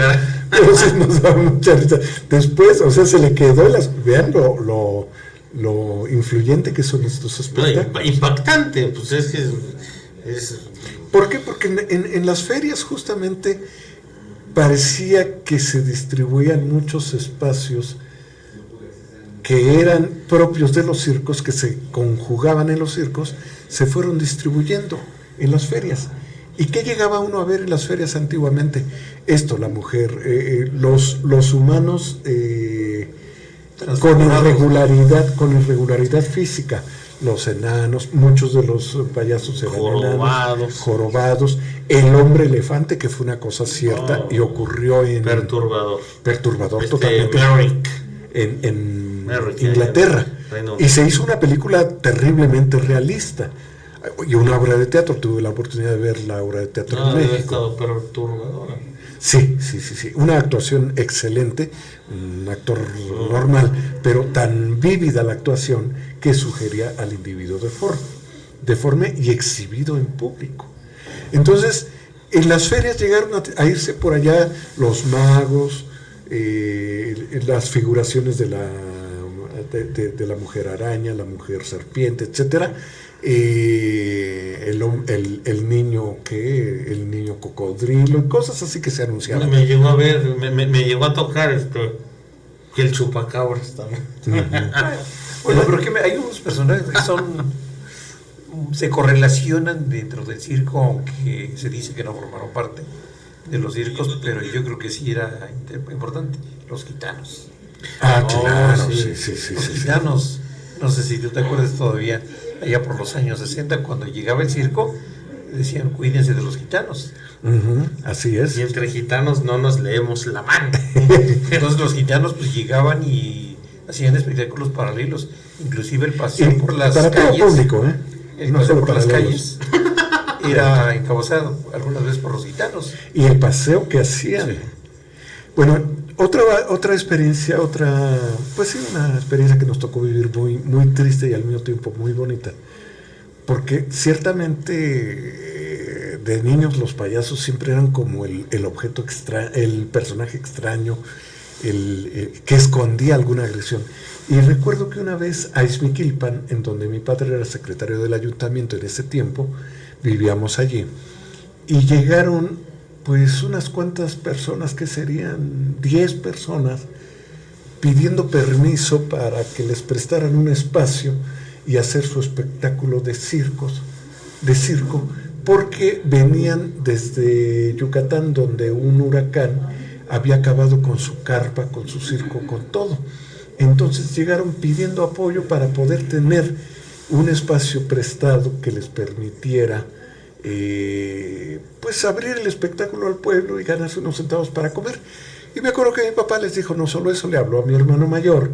Pero sí nos daba mucha risa. Después, o sea, se le quedó vean lo influyente que son estos espectáculos. Impactante, pues es que es... ¿Por qué? Porque en las ferias justamente parecía que se distribuían muchos espacios que eran propios de los circos, que se conjugaban en los circos, se fueron distribuyendo en las ferias. ¿Y qué llegaba uno a ver en las ferias antiguamente? Esto, la mujer, los humanos con irregularidad física, los enanos, muchos de los payasos eran jorobados, el hombre elefante, que fue una cosa cierta y ocurrió en... Perturbador totalmente. En Inglaterra. Y se hizo una película terriblemente realista. Y una obra de teatro, tuve la oportunidad de ver la obra de teatro en México. Perturbadora. Sí. Una actuación excelente, un actor normal, pero tan vívida la actuación que sugería al individuo deforme y exhibido en público. Entonces, en las ferias llegaron a irse por allá los magos, las figuraciones de la mujer araña, la mujer serpiente, etcétera. El niño cocodrilo, cosas así que se anunciaban. Me llegó a ver, me llegó a tocar que el chupacabras también. Bueno, pero hay unos personajes que se correlacionan dentro del circo, aunque se dice que no formaron parte de los circos, pero yo creo que sí era importante, los gitanos. Claro, sí. Los gitanos, no sé si tú te acuerdas todavía, allá por los años 60, cuando llegaba el circo, decían, cuídense de los gitanos. Así es. Y entre gitanos no nos leemos la mano. Entonces los gitanos pues llegaban y hacían espectáculos paralelos, inclusive el paseo por las para calles. Todo público, El no paseo solo por las paralelos. calles era encabezado algunas veces por los gitanos. Y el paseo que hacían. Sí. Bueno, otra experiencia, una experiencia que nos tocó vivir muy, muy triste y al mismo tiempo muy bonita, porque ciertamente de niños los payasos siempre eran como el objeto extraño, el personaje extraño, que escondía alguna agresión. Y recuerdo que una vez a Ixmiquilpan, en donde mi padre era secretario del ayuntamiento en ese tiempo, vivíamos allí, y llegaron pues unas cuantas personas, que serían 10 personas, pidiendo permiso para que les prestaran un espacio y hacer su espectáculo de circo, porque venían desde Yucatán, donde un huracán había acabado con su carpa, con su circo, con todo. Entonces llegaron pidiendo apoyo para poder tener un espacio prestado que les permitiera pues abrir el espectáculo al pueblo y ganarse unos centavos para comer. Y me acuerdo que mi papá les dijo, no solo eso, le habló a mi hermano mayor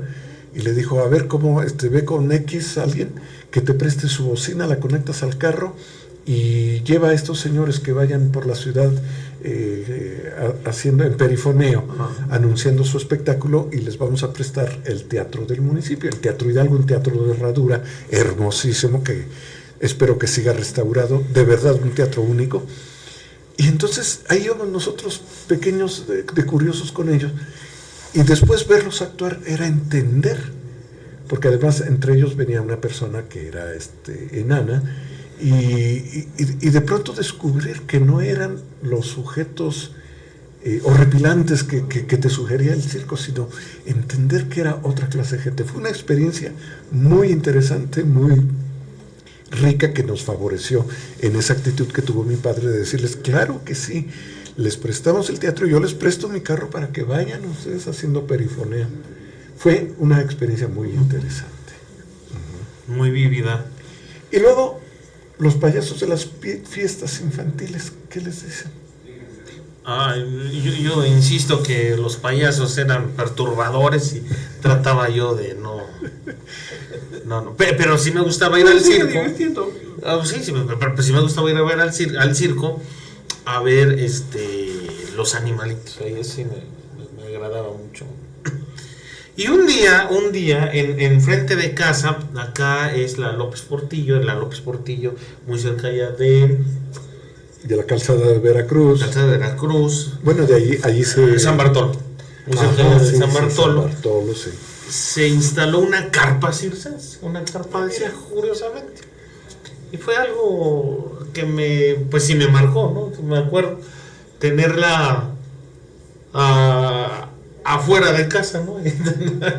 y le dijo, a ver cómo ve con X alguien que te preste su bocina, la conectas al carro y lleva a estos señores que vayan por la ciudad haciendo en perifoneo, anunciando su espectáculo, y les vamos a prestar el teatro del municipio, el Teatro Hidalgo, un teatro de herradura hermosísimo que espero que siga restaurado, de verdad un teatro único. Y entonces ahí íbamos nosotros pequeños de curiosos con ellos, y después verlos actuar era entender, porque además entre ellos venía una persona que era enana, y de pronto descubrir que no eran los sujetos horripilantes que te sugería el circo, sino entender que era otra clase de gente. Fue una experiencia muy interesante, muy rica, que nos favoreció en esa actitud que tuvo mi padre de decirles, claro que sí, les prestamos el teatro, yo les presto mi carro para que vayan ustedes haciendo perifoneo. Fue una experiencia muy interesante. Muy vívida. Y luego, los payasos de las fiestas infantiles, ¿qué les dicen? Yo insisto que los payasos eran perturbadores y trataba yo de no. Pero sí me gustaba ir al circo. Sí, pero sí me gustaba ir a ver al circo, a ver los animalitos. Ahí sí me agradaba mucho. Y un día en frente de casa, acá es la López Portillo, muy cerca ya de la calzada de Veracruz. Bueno, de allí se... San Bartolo. Muy cerca de San Bartolo. San Bartolo, sí. Se instaló una carpa circense, decía, curiosamente. Y fue algo que pues sí me marcó, ¿no? Me acuerdo tenerla afuera de casa, ¿no?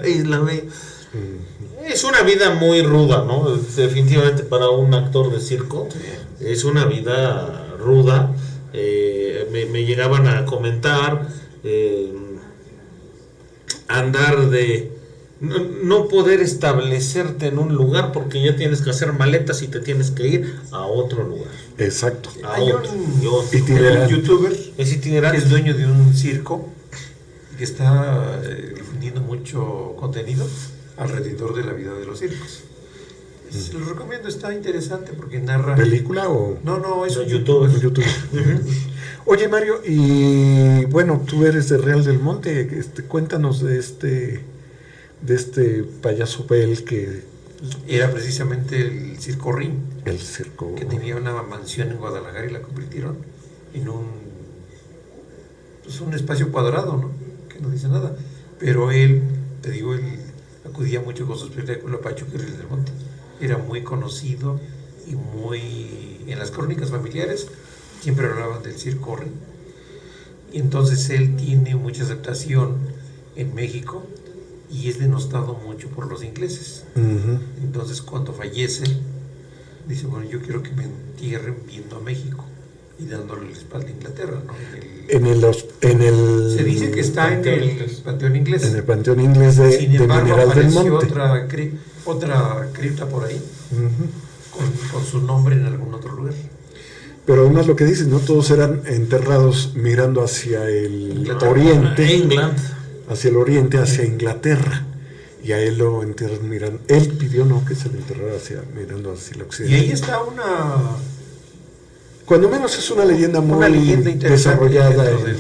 Y la ve. Es una vida muy ruda, ¿no? Definitivamente para un actor de circo es una vida ruda. Me llegaban a comentar andar de no poder establecerte en un lugar porque ya tienes que hacer maletas y te tienes que ir a otro lugar. Exacto. Hay un youtuber que es dueño de un circo que está difundiendo mucho contenido alrededor de la vida de los circos. Se lo recomiendo, está interesante porque narra... ¿Película o...? No, es un youtuber. Oye, Mario, y bueno, tú eres de Real del Monte, cuéntanos de este payaso Bel que... Era precisamente el Circo Ring. El circo... Que tenía una mansión en Guadalajara y la convirtieron en un espacio cuadrado, ¿no? Que no dice nada. Pero él acudía mucho con su espectáculo a Pachuca y Real del Monte. Era muy conocido y muy... En las crónicas familiares siempre hablaban del Circo Ring. Y entonces él tiene mucha aceptación en México y es denostado mucho por los ingleses. Entonces cuando fallece dice, bueno, yo quiero que me entierren viendo a México y dándole la espalda a Inglaterra, ¿no? Se dice que está en el Panteón Inglés. En el Panteón Inglés de Mineral del Monte. Otra cripta por ahí, con su nombre en algún otro lugar. Pero además lo que dices, ¿no? Todos eran enterrados mirando hacia el oriente. Hacia el oriente, hacia Inglaterra. Y a él lo entierran mirando. Él pidió que se le enterrara mirando hacia el occidente. Y ahí está cuando menos es una leyenda muy desarrollada en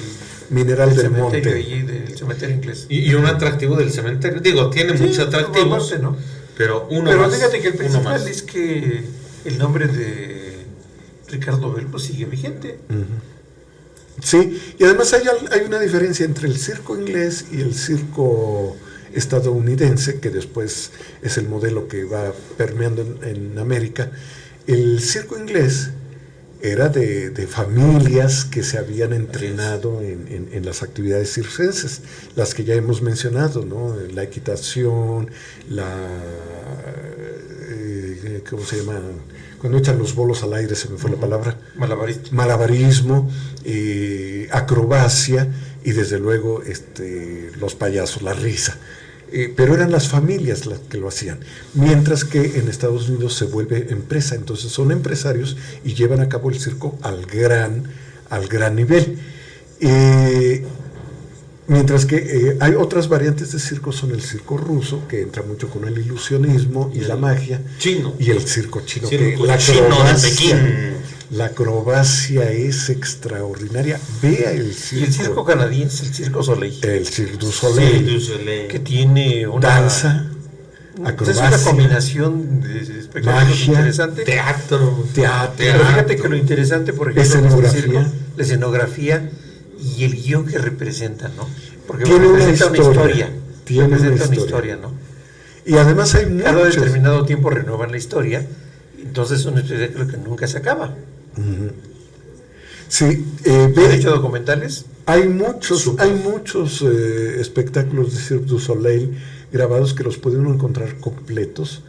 Mineral del Monte. Del cementerio inglés. Y un atractivo del cementerio. Digo, tiene muchos atractivos. ¿No? Pero fíjate que el principal es que el nombre Ricardo Bell pues sigue vigente. Sí, y además hay una diferencia entre el circo inglés y el circo estadounidense, que después es el modelo que va permeando en América. El circo inglés era de familias que se habían entrenado en las actividades circenses, las que ya hemos mencionado, ¿no? La equitación, ¿cómo se llama? Cuando echan los bolos al aire, se me fue la palabra. Malabarismo, acrobacia y desde luego los payasos, la risa. Pero eran las familias las que lo hacían, mientras que en Estados Unidos se vuelve empresa, entonces son empresarios y llevan a cabo el circo al gran nivel. Mientras que hay otras variantes de circo, son el circo ruso, que entra mucho con el ilusionismo y la magia, chino, y el circo chino, circo que chino de Pekín. La acrobacia es extraordinaria. Vea el circo. Y el circo canadiense, el Cirque du Soleil. El Cirque du Soleil. Que tiene una danza, acrobacia. Es una combinación de espectáculos interesante. Teatro. Pero fíjate que lo interesante, por ejemplo, la escenografía y el guión que representa, ¿no? Porque tiene representa una historia. Representa una historia, ¿no? Y además hay cada determinado tiempo renuevan la historia, entonces es un espectáculo que nunca se acaba. Sí, ¿Han hecho documentales? Hay muchos espectáculos de Cirque du Soleil grabados que los puede uno encontrar completos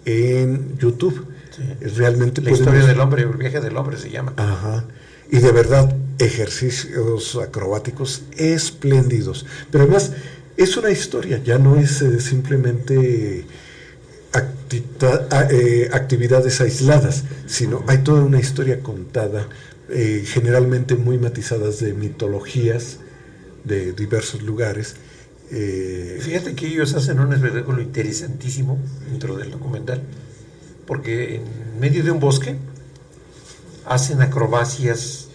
en YouTube. Sí. Realmente la historia del hombre, el viaje del hombre se llama. Ajá. Y de verdad, ejercicios acrobáticos espléndidos. Pero además, es una historia, ya no es simplemente actividades aisladas, sino hay toda una historia contada, generalmente muy matizadas de mitologías de diversos lugares. Fíjate que ellos hacen un espectáculo interesantísimo dentro del documental, porque en medio de un bosque hacen acrobacias,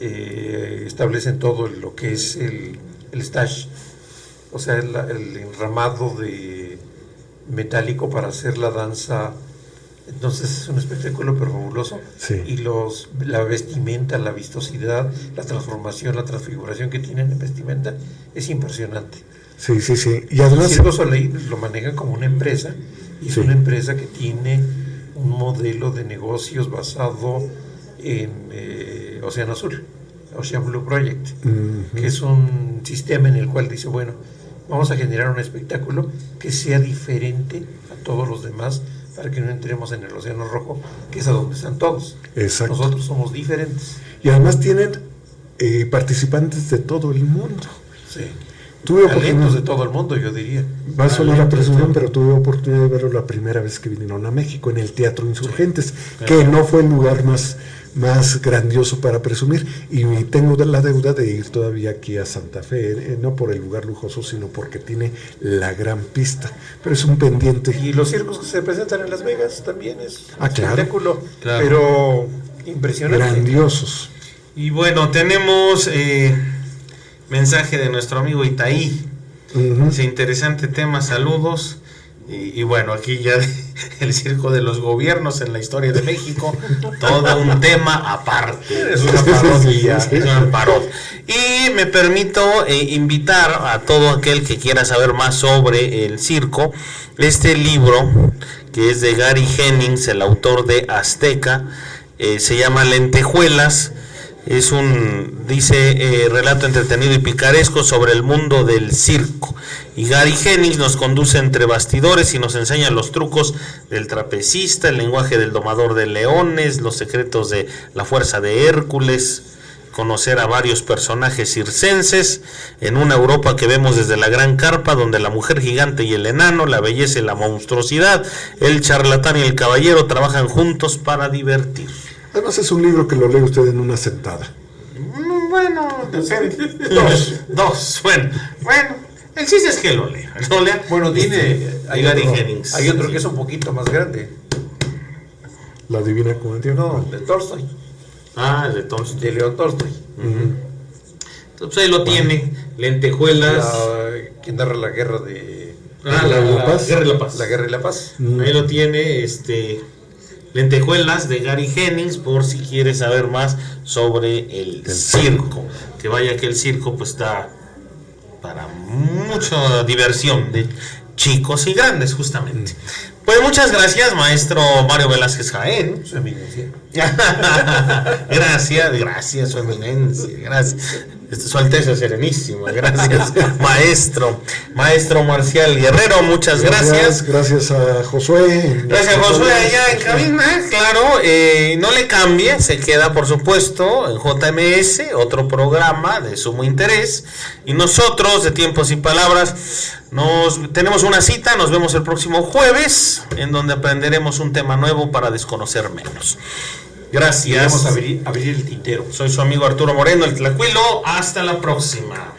establecen todo lo que es el stage, o sea, el enramado de metálico para hacer la danza. Entonces es un espectáculo pero fabuloso. Sí. Y la vestimenta, la vistosidad, la transformación, la transfiguración que tienen en vestimenta es impresionante. Sí, sí, sí. Y además Cirque du Soleil lo manejan como una empresa, y es sí. una empresa que tiene un modelo de negocios basado en Océano Azul, Ocean Blue Project, que es un sistema en el cual dice, bueno, vamos a generar un espectáculo que sea diferente a todos los demás para que no entremos en el Océano Rojo, que es a donde están todos. Exacto. Nosotros somos diferentes. Y además tienen participantes de todo el mundo. Sí. Tuve talentos de todo el mundo, yo diría. Va a sonar a presunción, pero tuve oportunidad de verlo la primera vez que vinieron a México, en el Teatro Insurgentes, que no fue el lugar más grandioso para presumir, y tengo la deuda de ir todavía aquí a Santa Fe, no por el lugar lujoso, sino porque tiene la gran pista, pero es un pendiente. Y los circos que se presentan en Las Vegas también es un claro, espectáculo, pero impresionante. Grandiosos. Y bueno, tenemos mensaje de nuestro amigo Itaí. Dice, interesante tema, saludos. Y bueno, aquí ya el circo de los gobiernos en la historia de México, todo un tema aparte. Es una parodia. Es una parodia. Y me permito invitar a todo aquel que quiera saber más sobre el circo, este libro que es de Gary Jennings, el autor de Azteca, se llama Lentejuelas. Es un, relato entretenido y picaresco sobre el mundo del circo. Y Gary Jennings nos conduce entre bastidores y nos enseña los trucos del trapecista, el lenguaje del domador de leones, los secretos de la fuerza de Hércules, conocer a varios personajes circenses en una Europa que vemos desde la gran carpa, donde la mujer gigante y el enano, la belleza y la monstruosidad, el charlatán y el caballero trabajan juntos para divertir. Además es un libro que lo lee usted en una sentada. Bueno, dos. Bueno, el chiste es que lo lea. Bueno, hay otro que es un poquito más grande. La Divina Comedia. No, de Tolstoy. El de Tolstoy. De León Tolstoy. Entonces ahí lo tiene, Lentejuelas. ¿Quién narra la guerra de... La Guerra y la Paz. La Guerra y la Paz. Ahí lo tiene, Lentejuelas de Gary Jennings, por si quieres saber más sobre el circo. Que vaya que el circo pues da para mucha diversión de chicos y grandes, justamente. Pues muchas gracias, maestro Mario Velázquez Jaén. Su eminencia. Gracias, su eminencia. Gracias. Su Alteza Serenísima. Gracias, maestro. Maestro Marcial Guerrero, muchas gracias. Gracias a Josué. Gracias, Josué, allá en cabina. Claro, no le cambie, se queda, por supuesto, en JMS, otro programa de sumo interés. Y nosotros, de Tiempos y Palabras, tenemos una cita, nos vemos el próximo jueves, en donde aprenderemos un tema nuevo para desconocer menos. Gracias. Vamos a abrir el tintero. Soy su amigo Arturo Moreno, el Tlacuilo. Hasta la próxima.